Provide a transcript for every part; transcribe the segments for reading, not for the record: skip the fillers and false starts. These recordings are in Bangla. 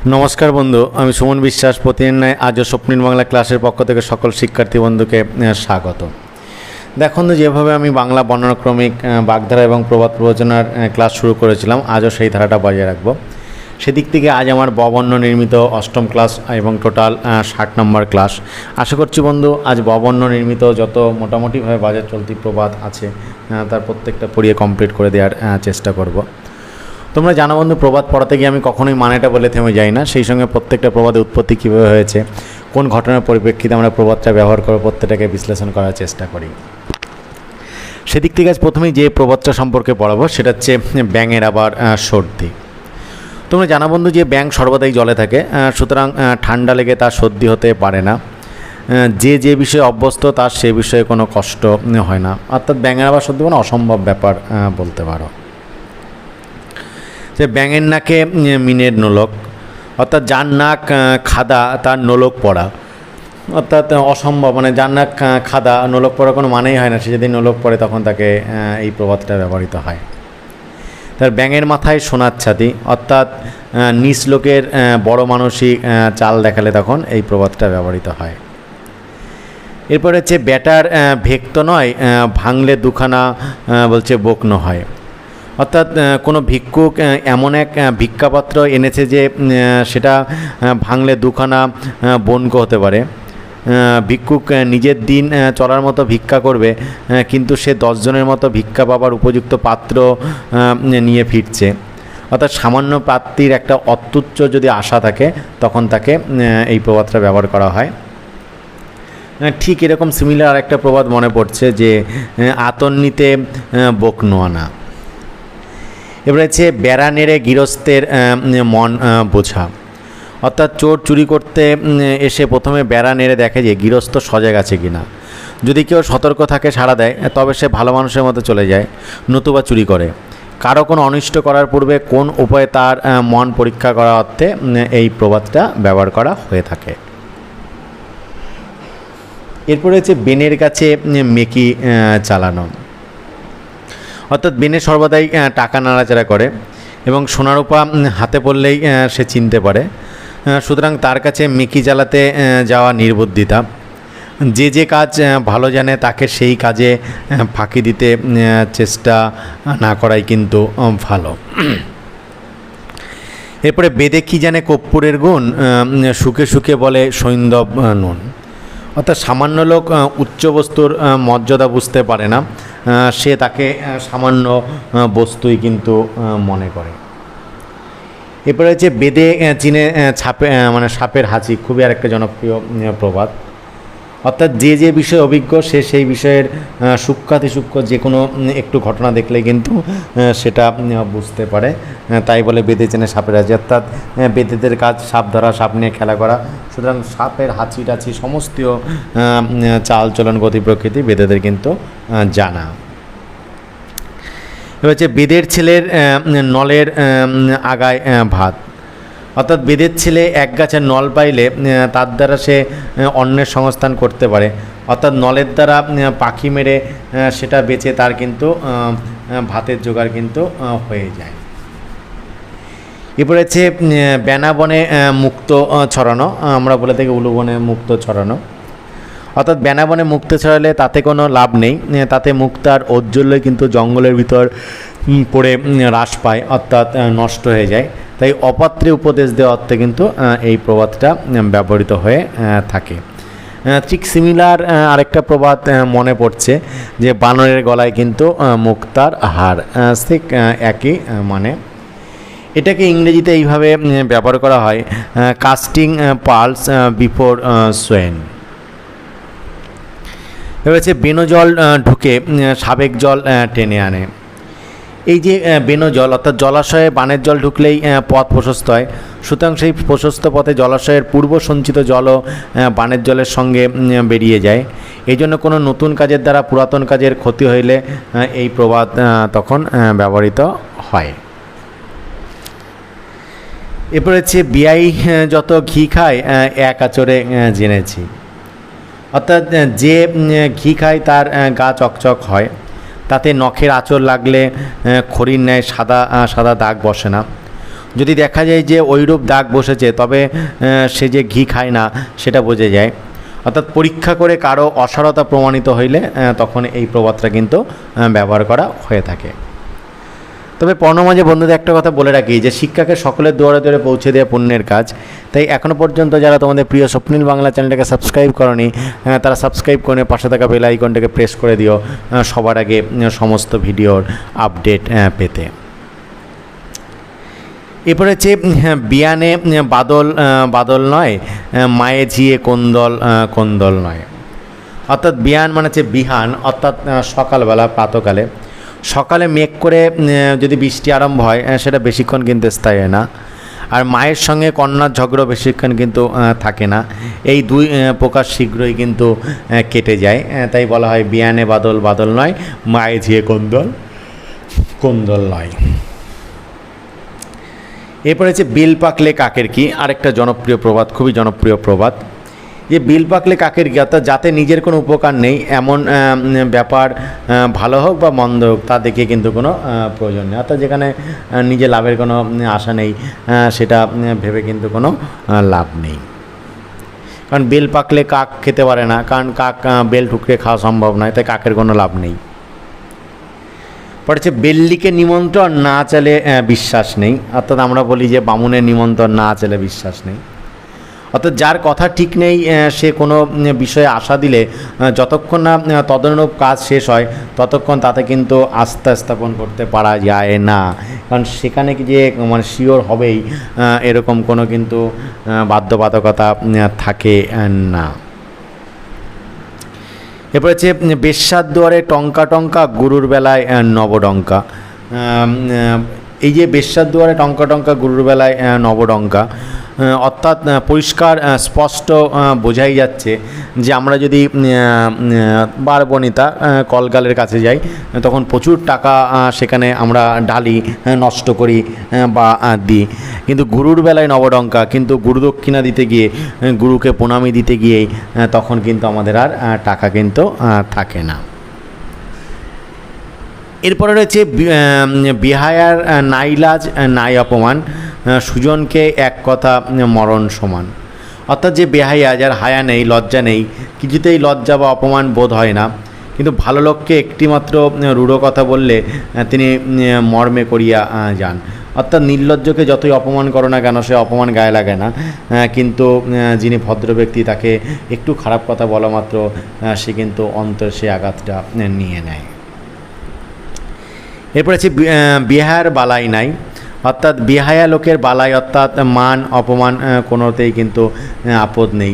নমস্কার বন্ধু, আমি সুমন বিশ্বাস। প্রতিদিন নয় আজও স্বপ্নিল বাংলা ক্লাসের পক্ষ থেকে সকল শিক্ষার্থী বন্ধুকে স্বাগত। দেখুন, যেভাবে আমি বাংলা বর্ণানুক্রমিক, বাগধারা এবং প্রবাদ প্রবচনার ক্লাস শুরু করেছিলাম, আজও সেই ধারাটা বজায় রাখবো। সেদিক থেকে আজ আমার ববর্ণ নির্মিত অষ্টম ক্লাস এবং টোটাল 60 নম্বর ক্লাস। আশা করছি বন্ধু আজ ববর্ণ নির্মিত যত মোটামুটিভাবে বাজার চলতি প্রবাদ আছে তার প্রত্যেকটা পড়িয়ে কমপ্লিট করে দেওয়ার চেষ্টা করব। তোমরা জানো বন্ধু, প্রবাদ পড়াতে গিয়ে আমি কখনোই মানেটা বলে থেমে যাই না। সেই সঙ্গে প্রত্যেকটা প্রবাদের উৎপত্তি কীভাবে হয়েছে, কোন ঘটনার পরিপ্রেক্ষিতে আমরা প্রবাদটা ব্যবহার করে প্রত্যেকটাকে বিশ্লেষণ করার চেষ্টা করি। সেদিক থেকে আজ প্রথমেই যে প্রবাদটা সম্পর্কে পড়াবো সেটা হচ্ছে ব্যাঙের আবার সর্দি। তোমরা জানো বন্ধু যে ব্যাঙ সর্বদাই জলে থাকে, সুতরাং ঠান্ডা লেগে তার সর্দি হতে পারে না। যে বিষয়ে অভ্যস্ত তার সে বিষয়ে কোনো কষ্ট হয় না। অর্থাৎ ব্যাঙের আবার সর্দি কোনো অসম্ভব ব্যাপার বলতে পারো। যে ব্যাঙের নাকে মিনের নোলক, অর্থাৎ যার নাক খাদা তার নোলক পড়া, অর্থাৎ অসম্ভব, মানে যার নাক খাদা নোলক পড়া কোনো মানেই হয় না। সে যদি নোলক পড়ে তখন তাকে এই প্রবাদটা ব্যবহৃত হয়। তার ব্যাঙের মাথায় সোনার ছাতি, অর্থাৎ নিচ লোকের বড় মানসিক চাল দেখালে তখন এই প্রবাদটা ব্যবহৃত হয়। এরপর হচ্ছে ব্যাটার ভেক্ত নয়, ভাঙলে দুখানা বলছে বকনো হয়। অর্থাৎ কোনো ভিক্ষুক এমন এক ভিক্ষাপত্র এনেছে যে সেটা ভাঙলে দুখানা বনকো হতে পারে। ভিক্ষুক নিজের দিন চলার মতো ভিক্ষা করবে, কিন্তু সে 10 জনের মতো ভিক্ষা পাবার উপযুক্ত পাত্র নিয়ে ফিরছে। অর্থাৎ সামান্য প্রাপ্তির একটা অত্যুচ্চ যদি আশা থাকে তখন তাকে এই প্রবাদটা ব্যবহার করা হয়। ঠিক এরকম সিমিলার আরেকটা প্রবাদ মনে পড়ছে যে আতন্নিতে বকনোয়ানা। এবার হচ্ছে বেড়া নেড়ে গৃহস্থের মন বোঝা। অর্থাৎ চোর চুরি করতে এসে প্রথমে বেড়া নেড়ে দেখে যে গৃহস্থ সজাগ আছে কিনা। যদি কেউ সতর্ক থাকে সাড়া দেয় তবে সে ভালো মানুষের মতো চলে যায়, নতুবা চুরি করে। কারো কোনো অনিষ্ট করার পূর্বে কোন উপায়ে তার মন পরীক্ষা করার অর্থে এই প্রবাদটা ব্যবহার করা হয়ে থাকে। এরপরে হচ্ছে বেনের কাছে মেকি চালানো। অর্থাৎ বেনে সর্বদাই টাকা নাড়াচাড়া করে এবং সোনারূপা হাতে পড়লেই সে চিনতে পারে। সুতরাং তার কাছে মেকি জ্বালাতে যাওয়া নির্বুদ্ধিতা। যে কাজ ভালো জানে তাকে সেই কাজে ফাঁকি দিতে চেষ্টা না করাই কিন্তু ভালো। এরপরে বেদে কি জানে কর্পূরের গুণ, সুখে সুখে বলে সৈন্দব নুন। অর্থাৎ সামান্য লোক উচ্চ বস্তুর মর্যাদা বুঝতে পারে না, সে তাকে সামান্য বস্তুই কিন্তু মনে করে। এরপরে হচ্ছে বেদে চিনে ছাপে, মানে সাপের হাঁচি, খুবই আরেকটা জনপ্রিয় প্রবাদ। অর্থাৎ যে বিষয়ে অভিজ্ঞ সে সেই বিষয়ের সূক্ষ্মাতিসূক্ষ্ম যে কোনো একটু ঘটনা দেখলেই কিন্তু সেটা বুঝতে পারে। তাই বলে বেদে চেনে সাপের হাঁচি। অর্থাৎ বেদেদের কাজ সাপ ধরা, সাপ নিয়ে খেলা করা। সুতরাং সাপের হাঁচি টাচি সমস্ত চাল চলন গতি প্রকৃতি বেদেদের কিন্তু জানা। এবার হচ্ছে বেদের ছেলের নলের আগায় ভাত। অর্থাৎ বেদের ছেলে এক গাছের নল পাইলে তার দ্বারা সে অন্যের সংস্থান করতে পারে। অর্থাৎ নলের দ্বারা পাখি মেরে সেটা বেচে তার কিন্তু ভাতের জোগাড় কিন্তু হয়ে যায়। এরপরে হচ্ছে বেনা বনে মুক্ত ছড়ানো, আমরা বলে থাকি উলু বনে মুক্ত ছড়ানো। অর্থাৎ বেনা বনে মুক্ত ছড়ালে তাতে কোনো লাভ নেই, তাতে মুক্তার ঔজ্জ্বল্য কিন্তু জঙ্গলের ভিতর পড়ে হ্রাস পায়, অর্থাৎ নষ্ট হয়ে যায়। তাই অপাত্রে উপদেশ দেওয়া অর্থে কিন্তু এই প্রবাদটা ব্যবহৃত হয়ে থাকে। ঠিক সিমিলার আরেকটা প্রবাদ মনে পড়ছে যে বানরের গলায় কিন্তু মুক্তার হার, ঠিক একই মানে। এটাকে ইংরেজিতে এইভাবে ব্যবহার করা হয়, কাস্টিং পার্লস বিফোর সোয়েন। এবার হচ্ছে বেনো জল ঢুকে সাবেক জল টেনে আনে। এই যে বেনো জল, অর্থাৎ জলাশয়ে বানের জল ঢুকলেই পথ প্রশস্ত হয়। সুতরাং সেই প্রশস্ত পথে জলাশয়ের পূর্ব সঞ্চিত জলও বানের জলের সঙ্গে বেরিয়ে যায়। এই জন্য কোনো নতুন কাজের দ্বারা পুরাতন কাজের ক্ষতি হইলে এই প্রবাদ তখন ব্যবহৃত হয়। এরপর হচ্ছে বিয়াই যত ঘি খায় এক আচরে জেনেছি। অর্থাৎ যে ঘি খায় তার গা চকচক হয়, তাতে নখের আঁচড় লাগলে খড়ির ন্যায় সাদা সাদা দাগ বসে না। যদি দেখা যায় যে ওইরূপ দাগ বসেছে, তবে সে যে ঘি খায় না সেটা বোঝা যায়। অর্থাৎ পরীক্ষা করে কারো অসারতা প্রমাণিত হইলে তখন এই প্রবাদটা কিন্তু ব্যবহার করা হয়ে থাকে। তবে পর্ণমাঝে বন্ধুদের একটা কথা বলে রাখি যে শিক্ষাকে সকলের দুয়ারে দুয়ারে পৌঁছে দেওয়া পুণ্যের কাজ। তাই এখনও পর্যন্ত যারা তোমাদের প্রিয় স্বপ্নিল বাংলা চ্যানেলটাকে সাবস্ক্রাইব করনি, তারা সাবস্ক্রাইব করে পাশে থাকা বেল আইকনটাকে প্রেস করে দিও সবার আগে সমস্ত ভিডিওর আপডেট পেতে। এরপরে হচ্ছে বিয়ানে বাদল বাদল নয়, মায়ে ঝিয়ে কোন্দল কোন্দল নয়। অর্থাৎ বিয়ান মানে হচ্ছে বিহান, অর্থাৎ সকালবেলা প্রাতকালে। সকালে মেঘ করে যদি বৃষ্টি আরম্ভ হয় সেটা বেশিক্ষণ কিন্তু স্থায়ী হয় না। আর মায়ের সঙ্গে কন্যার ঝগড়া বেশিক্ষণ কিন্তু থাকে না। এই দুই প্রকার শীঘ্রই কিন্তু কেটে যায়। তাই বলা হয় বিয়ানে বাদল বাদল নয়, মায়ে ঝিয়ে কোন্দল কোন্দল নয়। এরপরে হচ্ছে বিল পাকলে কাকের কি, আরেকটা জনপ্রিয় প্রবাদ, খুবই জনপ্রিয় প্রবাদ। যে বিল পাকলে কাকের কি, অর্থাৎ যাতে নিজের কোনো উপকার নেই এমন ব্যাপার ভালো হোক বা মন্দ হোক তা দেখে কিন্তু কোনো প্রয়োজন নেই। অর্থাৎ যেখানে নিজের লাভের কোনো আশা নেই সেটা ভেবে কিন্তু কোনো লাভ নেই। কারণ বেল পাকলে কাক খেতে পারে না, কারণ কাক বেল ঠুকরে খাওয়া সম্ভব নয়, তাই কাকের কোনো লাভ নেই। পরে হচ্ছে বেল্লিকে নিমন্ত্রণ না চালে বিশ্বাস নেই। অর্থাৎ আমরা বলি যে বামুনের নিমন্ত্রণ না চালে বিশ্বাস নেই। অর্থাৎ যার কথা ঠিক নেই সে কোনো বিষয়ে আশা দিলে যতক্ষণ না তদনুরূপ কাজ শেষ হয় ততক্ষণ তাতে কিন্তু আস্থা স্থাপন করতে পারা যায় না। কারণ সেখানে কি যে মানে শিওর হবেই এরকম কোনো কিন্তু বাধ্যবাধকতা থাকে না। এরপর হচ্ছে বেশ্যার দুয়ারে টঙ্কা টঙ্কা, গুরুর বেলায় নবডঙ্কা। এই যে বেশ্যার দুয়ারে টঙ্কা টঙ্কা, গুরুর বেলায় নবডঙ্কা, অর্থাৎ পরিষ্কার স্পষ্ট বোঝাই যাচ্ছে যে আমরা যদি বার বনিতা কলগালের কাছে যাই তখন প্রচুর টাকা সেখানে আমরা ঢালি, নষ্ট করি বা দিই, কিন্তু গুরুর বেলায় নবডঙ্কা, কিন্তু গুরু দক্ষিণা দিতে গিয়ে, গুরুকে প্রণামী দিতে গিয়েই তখন কিন্তু আমাদের আর টাকা কিন্তু থাকে না। এরপরে রয়েছে বিহায়ার নাই লাজ নাই অপমান, সুজনকে এক কথা মরণ সমান। অর্থাৎ যে বেহায়া, যার হায়া নেই, লজ্জা নেই, কিছুতেই লজ্জা বা অপমান বোধ হয় না, কিন্তু ভালো লোককে একটিমাত্র রূঢ় কথা বললে তিনি মর্মে করিয়া যান। অর্থাৎ নির্লজ্জকে যতই অপমান করো না কেন সে অপমান গায়ে লাগে না, কিন্তু যিনি ভদ্র ব্যক্তি তাকে একটু খারাপ কথা বলা মাত্র সে কিন্তু অন্তর সে আঘাতটা নিয়ে নেয়। এরপর আছে বিহার বালাই নাই, অর্থাৎ বিহায়া লোকের বালাই, অর্থাৎ মান অপমান কোনোতেই কিন্তু আপদ নেই।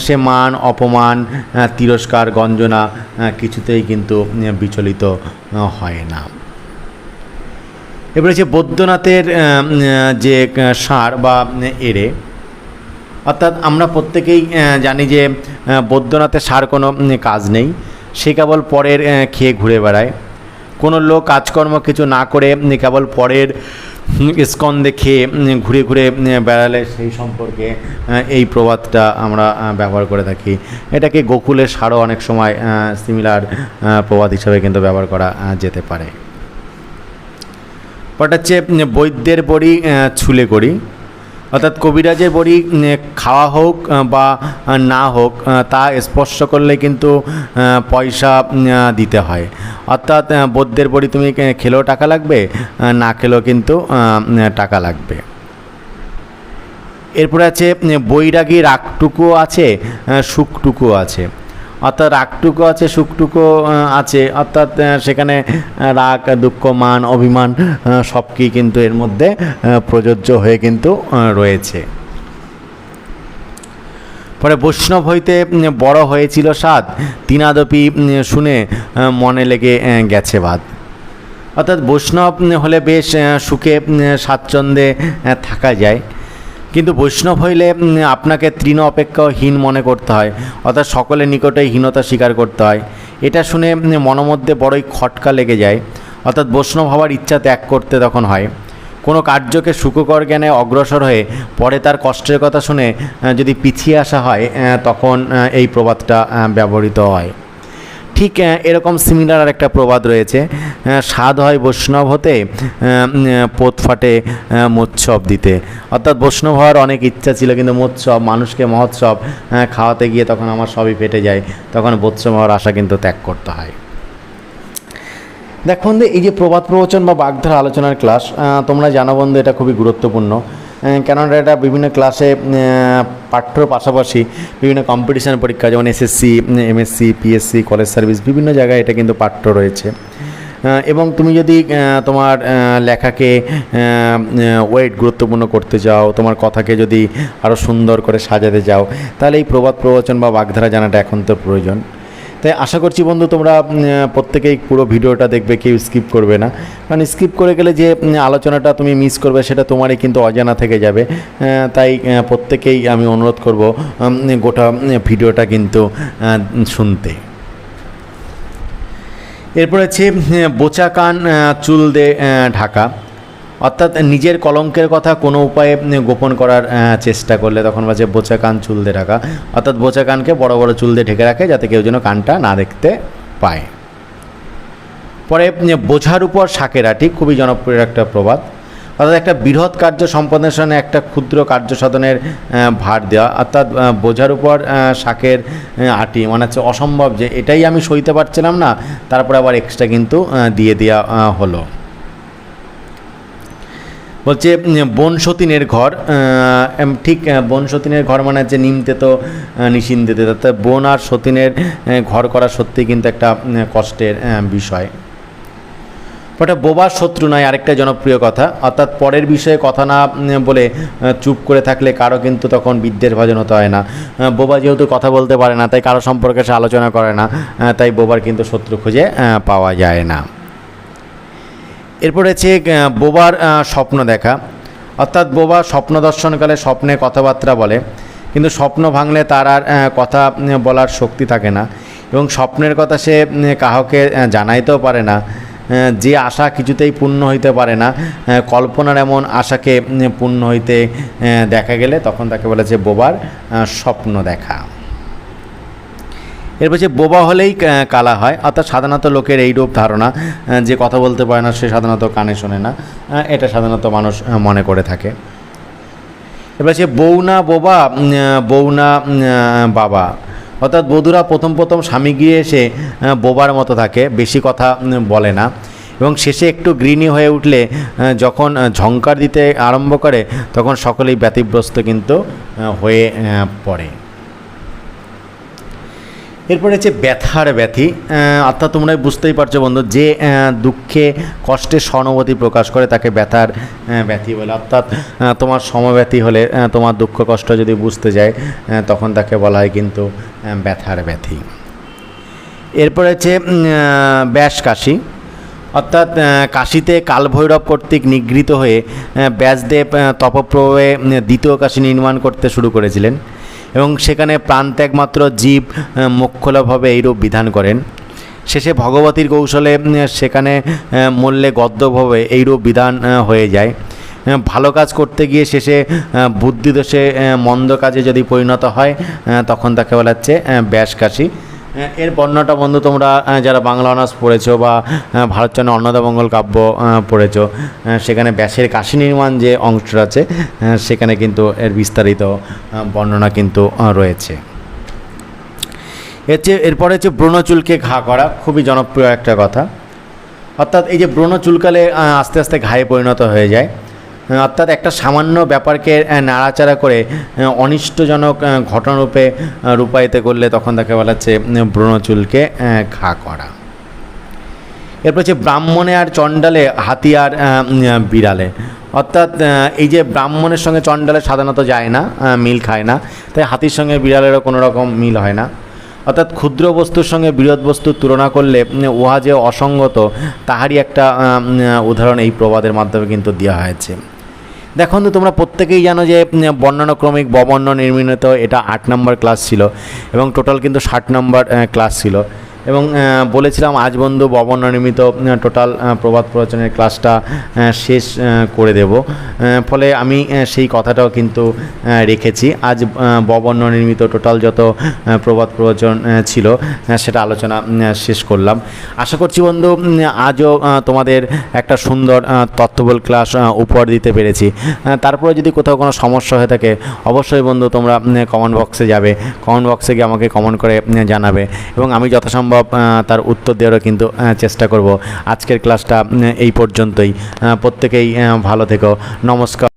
সে মান অপমান তিরস্কার গঞ্জনা কিছুতেই কিন্তু বিচলিত হয় না। এবারে হচ্ছে বৈদ্যনাথের যে ষাঁড় বা এড়ে, অর্থাৎ আমরা প্রত্যেকেই জানি যে বৈদ্যনাথের ষাঁড় কোনো কাজ নেই, সে কেবল পরের খেয়ে ঘুরে বেড়ায়। কোনো লোক কাজকর্ম কিছু না করে কেবল পরের স্কন্ধে খেয়ে ঘুরে ঘুরে বেড়ালে সেই সম্পর্কে এই প্রবাদটা আমরা ব্যবহার করে থাকি। এটাকে গোকুলের ষাঁড়ও অনেক সময় সিমিলার প্রবাদ হিসাবে কিন্তু ব্যবহার করা যেতে পারে। ওটা হচ্ছে বৈদ্যের বড়ি ছুলে করি, অর্থাৎ কবিরাজের বড়ি খাওয়া হোক বা না হোক তা স্পর্শ করলে কিন্তু পয়সা দিতে হয়। অর্থাৎ বৈদ্যের বড়ি তুমি খেলেও টাকা লাগবে, না খেলেও কিন্তু টাকা লাগবে। এরপরে আছে বৈরাগী রাগটুকুও আছে, সুখটুকুও আছে। অর্থাৎ রাগটুকু আছে, সুখটুকু আছে, অর্থাৎ সেখানে রাগ দুঃখ মান অভিমান সবই কিন্তু এর মধ্যে প্রযোজ্য হয়ে কিন্তু রয়েছে। পরে বৈষ্ণব হইতে বড় হয়েছিল স্বাদ, তিনাদপি শুনে মনে লেগে গেছে বাদ। অর্থাৎ বৈষ্ণব হলে বেশ সুখে স্বাচ্ছন্দ্যে থাকা যায়, কিন্তু বৈষ্ণব হইলে আপনাকে তৃণ অপেক্ষা হীন মনে করতে হয়, অর্থাৎ সকলের নিকটেই হীনতা স্বীকার করতে হয়। এটা শুনে মনোমধ্যে বড়ই খটকা লেগে যায়। অর্থাৎ বৈষ্ণব হওয়ার ইচ্ছা ত্যাগ করতে তখন হয়। কোনো কার্যকে সুখকর জ্ঞানে অগ্রসর হয়ে পরে তার কষ্টের কথা শুনে যদি পিছিয়ে আসা হয় তখন এই প্রবাদটা ব্যবহৃত হয়। ঠিক এরকম সিমিলার আর একটা প্রবাদ রয়েছে, স্বাদ হয় বৈষ্ণব হতে, পোত ফাটে মৎসব দিতে। অর্থাৎ বৈষ্ণব হওয়ার অনেক ইচ্ছা ছিল, কিন্তু মৎসব মানুষকে মহোৎসব খাওয়াতে গিয়ে তখন আমার সবই ফেটে যায়, তখন বৈষ্ণব হওয়ার আশা কিন্তু ত্যাগ করতে হয়। দেখো বন্ধু, এই যে প্রবাদ প্রবচন বা বাগধারা আলোচনার ক্লাস, তোমরা জানো বন্ধু এটা খুবই গুরুত্বপূর্ণ, কেননা এটা বিভিন্ন ক্লাসে পাঠ্যর পাশাপাশি বিভিন্ন কম্পিটিশান পরীক্ষা যেমন SSC, MSc, PSC, college service বিভিন্ন জায়গায় এটা কিন্তু পাঠ্য রয়েছে। এবং তুমি যদি তোমার লেখাকে ওয়েট গুরুত্বপূর্ণ করতে চাও, তোমার কথাকে যদি আরও সুন্দর করে সাজাতে চাও, তাহলে এই প্রবাদ প্রবচন বা বাগধারা জানাটা এখন তো প্রয়োজন। তাই আশা করছি বন্ধু তোমরা প্রত্যেকেই পুরো ভিডিওটা দেখবে, কেউ স্কিপ করবে না, কারণ স্কিপ করে গেলে যে আলোচনাটা তুমি মিস করবে সেটা তোমারই কিন্তু অজানা থেকে যাবে। তাই প্রত্যেকেই আমি অনুরোধ করব গোটা ভিডিওটা কিন্তু শুনতে। এরপর হচ্ছে বোচা কান চুল দে ঢাকা, অর্থাৎ নিজের কলঙ্কের কথা কোনো উপায়ে গোপন করার চেষ্টা করলে তখন বাজে বোচা কান চুল দিয়ে ঢাকা, অর্থাৎ বোচা কানকে বড় বড় চুল দিয়ে ঢেকে রাখে যাতে কেউ যেন কানটা না দেখতে পায়। পরে বোঝার উপর শাকেরাটি, খুবই জনপ্রিয় একটা প্রবাদ, অর্থাৎ একটা বৃহৎ কার্য সম্পাদনের সামনে একটা ক্ষুদ্র কার্য সাধনের ভার দেওয়া, অর্থাৎ বোঝার উপর শাকের আটি, মানে হচ্ছে অসম্ভব যে এটাই আমি সইতে পারছিলাম না, তারপরে আবার এক্সট্রা কিন্তু দিয়ে দেওয়া হলো। বলছে বন সতীনের ঘর, ঠিক বন সতীনের ঘর মানে হচ্ছে নিমতে তো নিশ্চিন্তিতে, তাতে বন আর সতীনের ঘর করা সত্যি কিন্তু একটা কষ্টের বিষয়। ওটা বোবার শত্রু নয় আরেকটা জনপ্রিয় কথা, অর্থাৎ পরের বিষয়ে কথা না বলে চুপ করে থাকলে কারো কিন্তু তখন বিদ্যের ভাজন হতে হয় না। বোবা যেহেতু কথা বলতে পারে না, তাই কারো সম্পর্কে সে আলোচনা করে না, তাই বোবার কিন্তু শত্রু খুঁজে পাওয়া যায় না। এরপর হচ্ছে বোবার স্বপ্ন দেখা, অর্থাৎ বোবা স্বপ্ন দর্শনকালে স্বপ্নে কথাবার্তা বলে, কিন্তু স্বপ্ন ভাঙলে তার আর কথা বলার শক্তি থাকে না, এবং স্বপ্নের কথা সে কাউকে জানাইতেও পারে না। যে আশা কিছুতেই পূর্ণ হইতে পারে না, কল্পনার এমন আশাকে পূর্ণ হইতে দেখা গেলে তখন তাকে বলেছে বোবার স্বপ্ন দেখা। এরপর যে বোবা হলেই কালা হয়, অর্থাৎ সাধারণত লোকের এইরূপ ধারণা যে কথা বলতে পারে না সে সাধারণত কানে শোনে না, এটা সাধারণত মানুষ মনে করে থাকে। এবার সে বউ না বোবা, বউ না বাবা, অর্থাৎ বধূরা প্রথম প্রথম স্বামী গিয়ে এসে বোবার মতো থাকে, বেশি কথা বলে না, এবং শেষে একটু গৃহিণী হয়ে উঠলে যখন ঝংকার দিতে আরম্ভ করে তখন সকলেই ব্যতিব্যস্ত কিন্তু হয়ে পড়ে। এরপরে হচ্ছে ব্যথার ব্যথি, অর্থাৎ তোমরা বুঝতেই পারছো বন্ধু, যে দুঃখে কষ্টে সহানুভূতি প্রকাশ করে তাকে ব্যথার ব্যথি বলে, অর্থাৎ তোমার সমব্যথী হলে তোমার দুঃখ কষ্ট যদি বুঝতে যায় তখন তাকে বলা হয় কিন্তু ব্যথার ব্যথি। এরপরে হচ্ছে ব্যাস কাশী, অর্থাৎ কাশীতে কালভৈরব কর্তৃক নিগৃহীত হয়ে ব্যাসদেব তপপ্রভে দ্বিতীয় কাশী নির্মাণ করতে শুরু করেছিলেন, এবং সেখানে প্রাণত্যাগ মাত্র জীব মোক্ষলাভভাবে এইরূপ বিধান করেন। শেষে ভগবতীর কৌশলে সেখানে মূল্যে গদ্যভাবে এইরূপ বিধান হয়ে যায়। ভালো কাজ করতে গিয়ে শেষে বুদ্ধিদোষে মন্দ কাজে যদি পরিণত হয় তখন তাকে বলা হচ্ছে ব্যাসকাশী। এর বর্ণনাটা বন্ধু তোমরা যারা বাংলা অনার্স পড়েছো বা ভারতচন্দ্র অন্নদামঙ্গল কাব্য পড়েছো, সেখানে ব্যাসের কাশী নির্মাণ যে অংশটা আছে সেখানে কিন্তু এর বিস্তারিত বর্ণনা কিন্তু রয়েছে। এরপরে হচ্ছে ব্রণচুলকে ঘা করা, খুবই জনপ্রিয় একটা কথা, অর্থাৎ এই যে ব্রণ চুলকালে আস্তে আস্তে ঘায়ে পরিণত হয়ে যায়, অর্থাৎ একটা সামান্য ব্যাপারকে নাড়াচাড়া করে অনিষ্টজনক ঘটনারূপে রূপায়িত করলে তখন তাকে বলা হচ্ছে ব্রণচুলকে ঘা করা। এরপর হচ্ছে ব্রাহ্মণে আর চণ্ডালে, হাতি আর বিড়ালে, অর্থাৎ এই যে ব্রাহ্মণের সঙ্গে চণ্ডালে সাধারণত যায় না, মিল খায় না, তাই হাতির সঙ্গে বিড়ালেরও কোনো রকম মিল হয় না। অর্থাৎ ক্ষুদ্র বস্তুর সঙ্গে বৃহৎ বস্তুর তুলনা করলে উহা যে অসঙ্গত তাহারই একটা উদাহরণ এই প্রবাদের মাধ্যমে কিন্তু দেওয়া হয়েছে। দেখুন তো তোমরা প্রত্যেকেই জানো যে বর্ণানুক্রমিক ববর্ণ নির্মিত এটা 8 নম্বর ক্লাস ছিল, এবং টোটাল কিন্তু 60 নম্বর ক্লাস ছিল, এবং বলেছিলাম আজ বন্ধু বর্ণনির্মিত টোটাল প্রবাদ প্রবচনের ক্লাসটা শেষ করে দেব। ফলে আমি সেই কথাটাও কিন্তু রেখেছি। আজ বর্ণনির্মিত টোটাল যত প্রবাদ প্রবচন ছিল সেটা আলোচনা শেষ করলাম। আশা করছি বন্ধু আজও তোমাদের একটা সুন্দর তথ্যবল ক্লাস উপহার দিতে পেরেছি। তারপরে যদি কোথাও কোনো সমস্যা হয়ে থাকে অবশ্যই বন্ধু তোমরা কমেন্ট বক্সে যাবে, কমেন্ট বক্সে গিয়ে আমাকে কমেন্ট করে জানাবে এবং আমি যথাসম্ভব তার উত্তর দেওয়ারও কিন্তু চেষ্টা করব। আজকের ক্লাসটা এই পর্যন্তই। প্রত্যেকেই ভালো থেকো। নমস্কার।